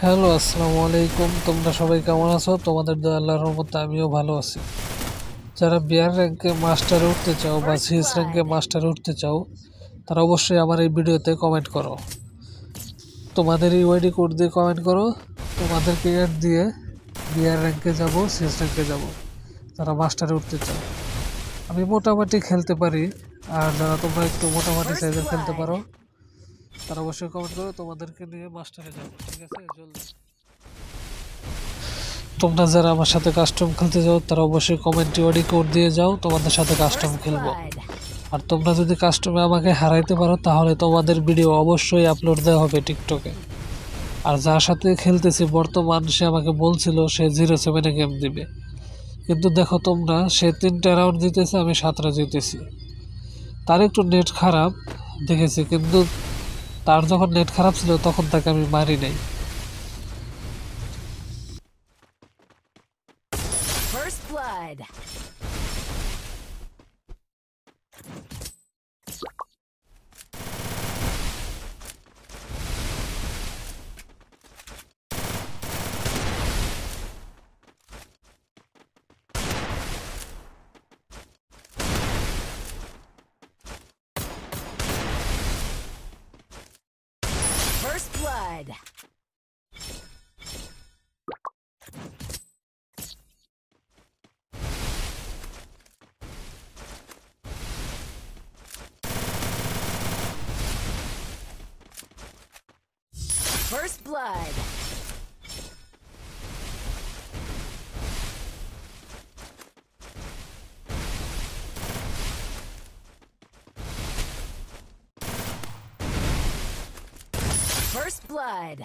Hello, আসসালামু আলাইকুম। তোমরা সবাই কেমন আছো? তোমাদের দয়া আল্লাহর রহমতে আমিও ভালো আছি। যারা বিয়ার র্যাঙ্কে মাস্টারে উঠতে চাও বা First সিএস র্যাঙ্কে blood. মাস্টারে উঠতে চাও, তারা অবশ্যই আমার এই ভিডিওতে কমেন্ট করো। তোমাদের এই ওয়াইডি কোড দিয়ে কমেন্ট করো, তোমাদেরকে অ্যাড দিয়ে বিয়ার র্যাঙ্কে যাব, সিএস র্যাঙ্কে যাব, যারা মাস্টারে উঠতে চাও। আমি মোটামুটি খেলতে পারি, আর যারা তোমরা একটু মোটামুটি First সাইজের খেলতে blood. পারো, তারা অবশ্যই কমেন্ট করো, তোমাদেরকে নিয়ে মাস্টারে যাবো। ঠিক আছে, জলদি। তোমরা যারা আমার সাথে কাস্টম খেলতে যাও, তারা অবশ্যই কমেন্টে ওডি কোড দিয়ে যাও, তোমাদের সাথে কাস্টম First খেলবো। blood. আর তোমরা যদি কাস্টমে আমাকে হারাইতে পারো, তাহলে তোমাদের ভিডিও অবশ্যই আপলোড দেওয়া হবে টিকটকে। আর যার সাথে খেলতেছি বর্তমান, সে আমাকে বলছিল সে 07-এ গেম দিবে, কিন্তু দেখো তোমরা, সে 3টা রাউন্ড জিতেছে, আমি 7টা জিতেছি। তার একটু নেট খারাপ দেখেছি, কিন্তু তার যখন নেট খারাপ ছিল তখন তাকে আমি মারি নাই। First blood. First blood. First blood. First blood.